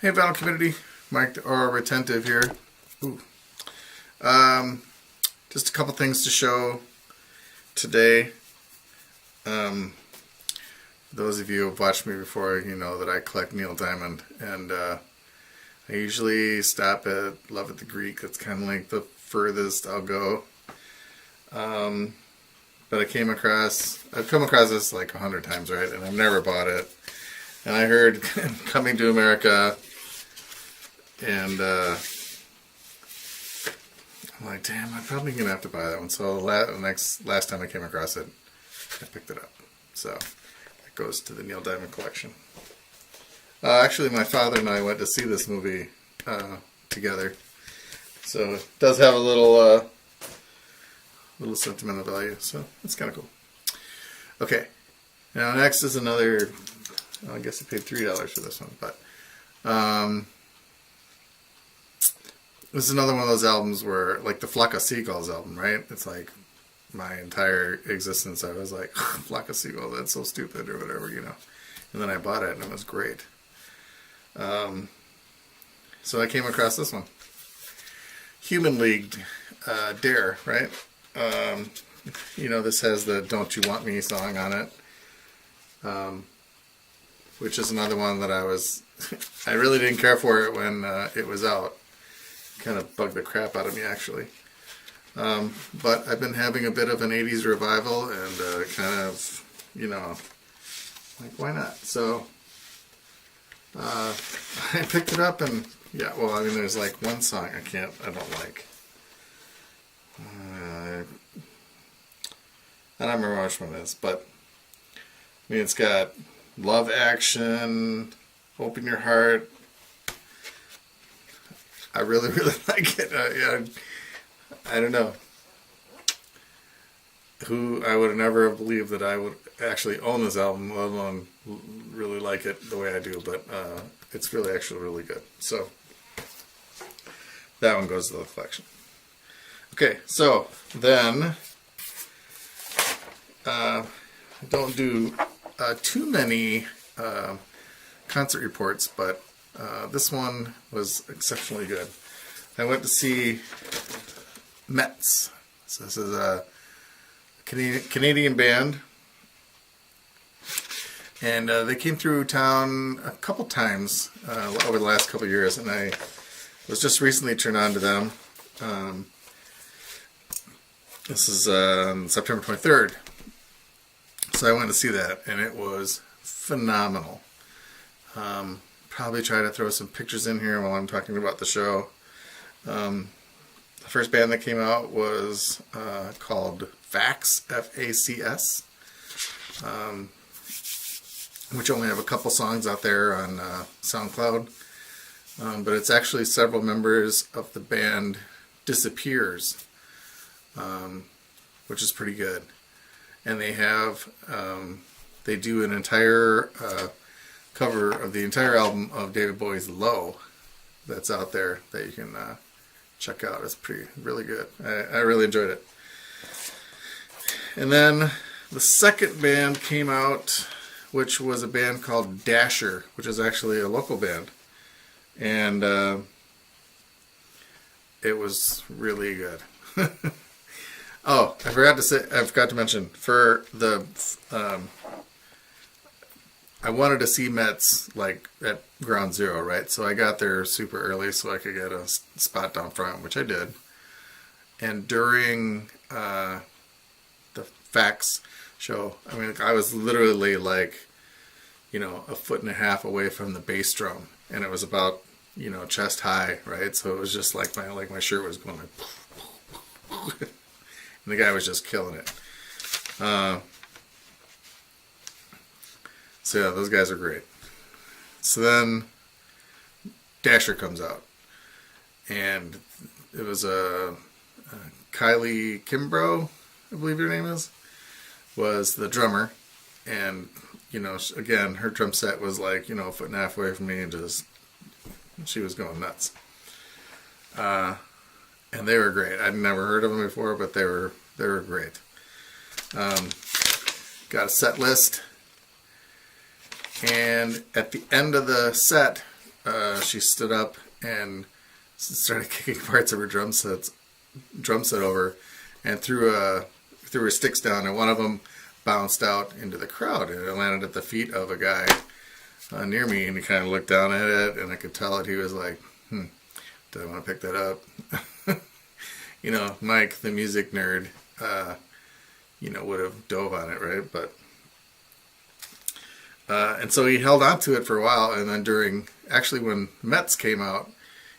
Hey Vinyl community, Mike the Aural Retentive here. Ooh. Just a couple things to show today. Those of you who have watched me before, you know that I collect Neil Diamond, and I usually stop at Love at the Greek. That's kind of like the furthest I'll go. But I've come across this like 100 times, right? And I've never bought it. And I heard Coming to America, and I'm like, damn, I'm probably gonna have to buy that one. So last time I came across it, I picked it up. So it goes to the Neil Diamond collection. Actually, my father and I went to see this movie together, so it does have a little sentimental value. So it's kind of cool. Okay, now next is another. I guess I paid $3 for this one, but this is another one of those albums where, like the Flock of Seagulls album, right? It's like my entire existence I was like, Flock of Seagulls, that's so stupid, or whatever, you know. And then I bought it and it was great. So I came across this one. Human League Dare, right? You know, this has the Don't You Want Me song on it. Which is another one that I really didn't care for it when it was out. Kind of bugged the crap out of me, actually. But I've been having a bit of an 80s revival, and kind of, you know, like, why not? So I picked it up, and yeah, well, I mean, there's like one song I don't like. I don't remember which one it is, but I mean, it's got Love Action, Open Your Heart. I really, really like it. Yeah, I don't know. I would have never believed that I would actually own this album, let alone really like it the way I do, but it's really actually really good. So that one goes to the collection. Okay, so then I don't do too many concert reports, but this one was exceptionally good. I went to see METZ. So this is a Canadian band, and they came through town a couple times over the last couple of years, and I was just recently turned on to them. This is September 23rd. So I went to see that, and it was phenomenal. Probably try to throw some pictures in here while I'm talking about the show. The first band that came out was called Facs, F-A-C-S, which only have a couple songs out there on SoundCloud. But it's actually several members of the band Disappears, which is pretty good. And they have, they do an entire cover of the entire album of David Bowie's Low that's out there that you can check out. It's really good. I really enjoyed it. And then the second band came out, which was a band called Dasher, which is actually a local band. And it was really good. Oh, I forgot to mention, for the, I wanted to see METZ like at ground zero, right? So I got there super early so I could get a spot down front, which I did. And during the Facs show, I mean, I was literally like, you know, a foot and a half away from the bass drum, and it was about, you know, chest high, right? So it was just like my shirt was going like, and the guy was just killing it. So yeah, those guys are great. So then Dasher comes out, and it was Kylie Kimbrough, I believe her name was the drummer, and you know, again, her drum set was like, you know, a foot and a half away from me, and just she was going nuts. And they were great. I'd never heard of them before, but they were great. Got a set list, and at the end of the set, she stood up and started kicking parts of her drum set over, and threw her sticks down, and one of them bounced out into the crowd, and it landed at the feet of a guy near me, and he kind of looked down at it, and I could tell that he was like, do I want to pick that up? You know, Mike, the music nerd, you know, would have dove on it, right? But and so he held on to it for a while, and then actually when METZ came out,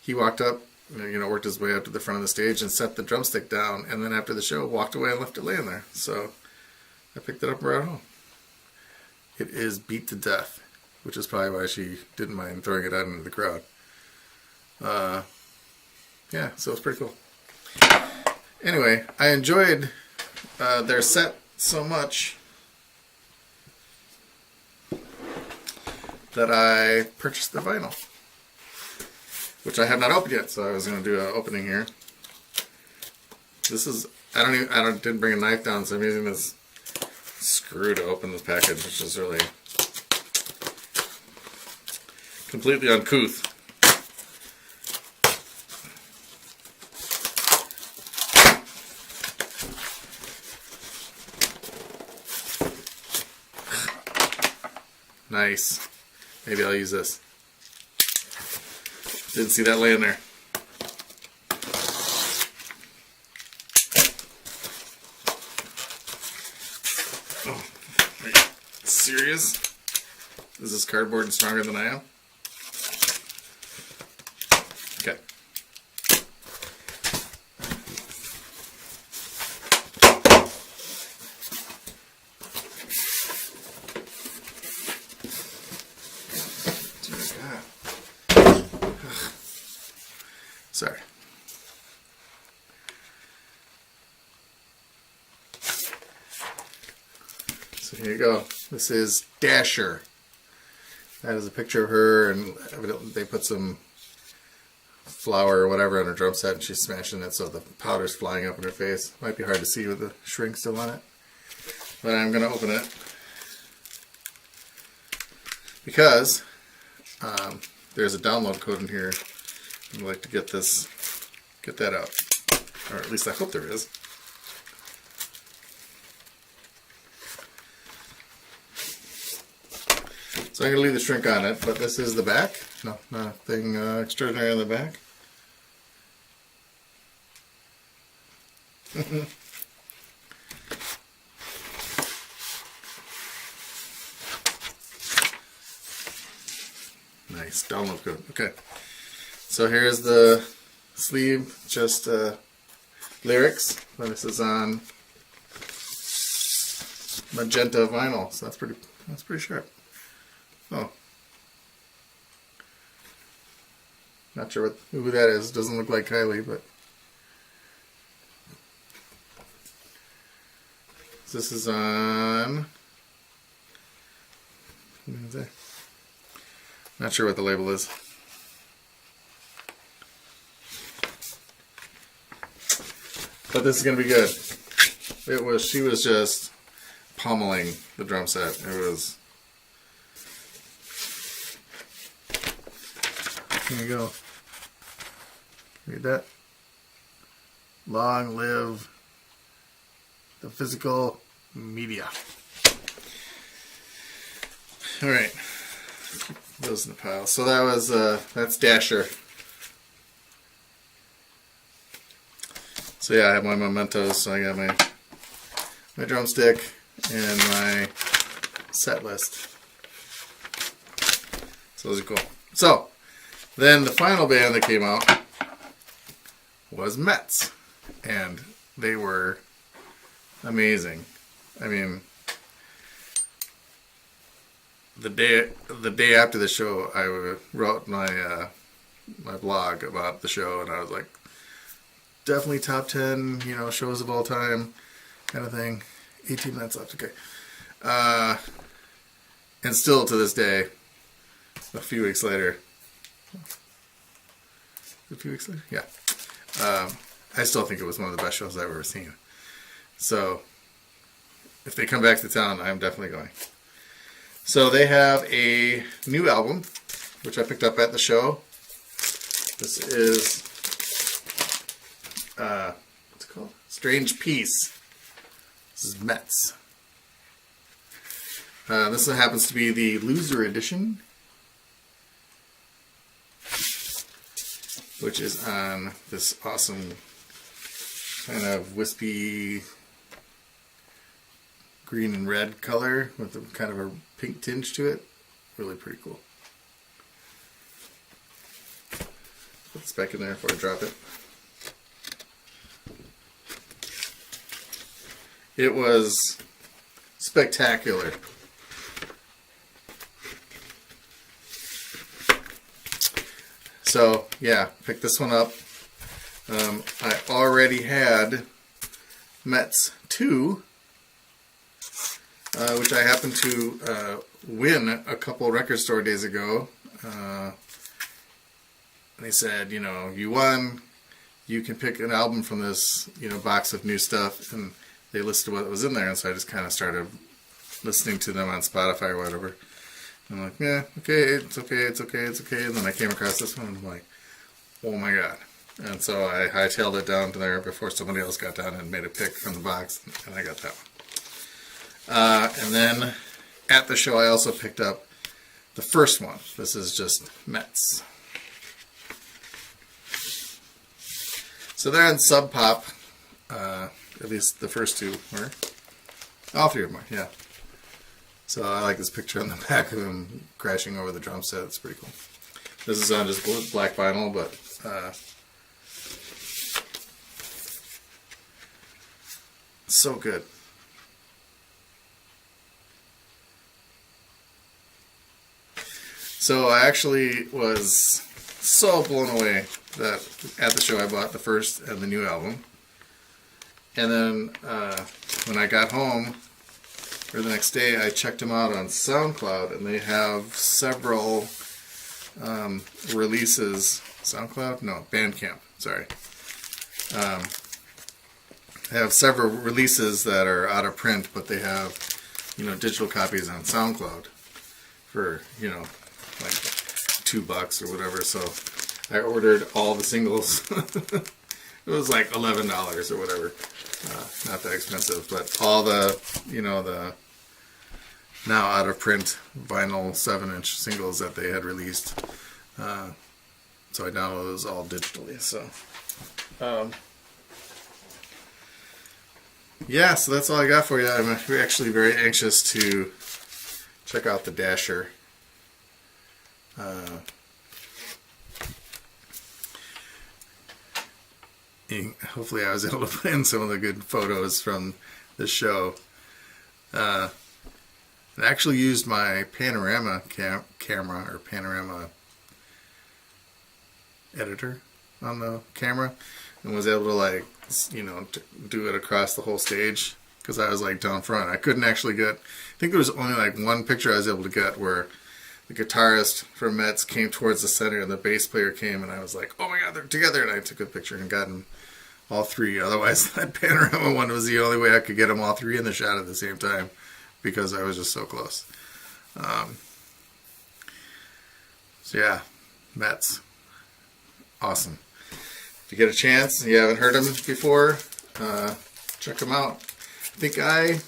he walked up, you know, worked his way up to the front of the stage and set the drumstick down, and then after the show walked away and left it laying there. So I picked it up and brought it home. It is beat to death, which is probably why she didn't mind throwing it out into the crowd. Yeah, so it's pretty cool. Anyway, I enjoyed their set so much that I purchased the vinyl, which I have not opened yet, so I was going to do an opening here. This is, I didn't bring a knife down, so I'm using this screw to open this package, which is really completely uncouth. Nice. Maybe I'll use this. Didn't see that laying there. Oh, are you serious? Is this cardboard stronger than I am? Okay. Sorry. So here you go. This is Dasher. That is a picture of her, and evidently they put some flour or whatever on her drum set, and she's smashing it so the powder's flying up in her face. Might be hard to see with the shrink still on it. But I'm going to open it because there's a download code in here. I'd like to get that out, or at least I hope there is. So I'm going to leave the shrink on it, but this is the back. No, nothing extraordinary on the back. Nice, download code. Okay. So here's the sleeve, just lyrics. This is on magenta vinyl, so that's pretty sharp. Oh, not sure who that is. Doesn't look like Kylie, but this is on. Not sure what the label is. But this is going to be good. She was just pummeling the drum set. It was. Here you go. Read that. Long live the physical media. All right. Keep those in the pile. So that was, that's Dasher. So yeah, I have my mementos, so I got my drumstick and my set list. So those are cool. So, then the final band that came out was METZ, and they were amazing. I mean, the day after the show, I wrote my blog about the show, and I was like, definitely top 10, shows of all time, kind of thing. 18 minutes left, okay. And still to this day, a few weeks later. Yeah. I still think it was one of the best shows I've ever seen. So, if they come back to town, I'm definitely going. So they have a new album, which I picked up at the show. This is, what's it called? Strange Peace. This is METZ. This one happens to be the loser edition, which is on this awesome kind of wispy green and red color with a kind of a pink tinge to it. Really pretty cool. Put this back in there before I drop it. It was spectacular. So yeah, picked this one up. I already had METZ 2, which I happened to win a couple record store days ago. And they said, you know, you won, you can pick an album from this, you know, box of new stuff, and they listed what was in there, and so I just kind of started listening to them on Spotify or whatever. And I'm like, yeah, okay, it's okay, it's okay, it's okay. And then I came across this one, and I'm like, oh my god. And so I hightailed it down to there before somebody else got down and made a pick from the box, and I got that one. And then at the show, I also picked up the first one. This is just METZ. So they're on Sub Pop. At least the first two were. All three of them are, yeah. So I like this picture on the back of him crashing over the drum set. It's pretty cool. This is on just black vinyl, but so good. So I actually was so blown away that at the show I bought the first and the new album. And then when I got home, or the next day, I checked them out on SoundCloud, and they have several releases. SoundCloud? No, Bandcamp. Sorry. They have several releases that are out of print, but they have, you know, digital copies on SoundCloud for, you know, like $2 or whatever. So I ordered all the singles. It was like $11 or whatever. Not that expensive, but all the, you know, the now out of print vinyl 7-inch singles that they had released. So I downloaded those all digitally. So, yeah, so that's all I got for you. I'm actually very anxious to check out the Dasher. Hopefully I was able to put in some of the good photos from the show. I actually used my panorama camera or panorama editor on the camera and was able to, like, you know, do it across the whole stage because I was like down front. I couldn't actually get, I think there was only like one picture I was able to get where the guitarist from METZ came towards the center and the bass player came, and I was like, oh my god, they're together, and I took a picture and got them all three. Otherwise that panorama one was the only way I could get them all three in the shot at the same time because I was just so close. So yeah, METZ. Awesome. If you get a chance and you haven't heard them before, check them out. I think I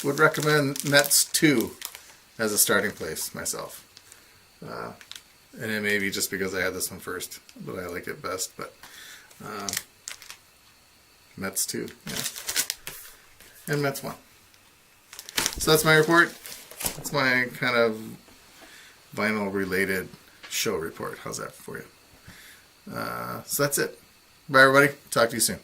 would recommend METZ 2 as a starting place myself. And it may be just because I had this one first, but I like it best. But METZ 2, yeah. And METZ 1. So that's my report. That's my kind of vinyl related show report. How's that for you? So that's it. Bye everybody. Talk to you soon.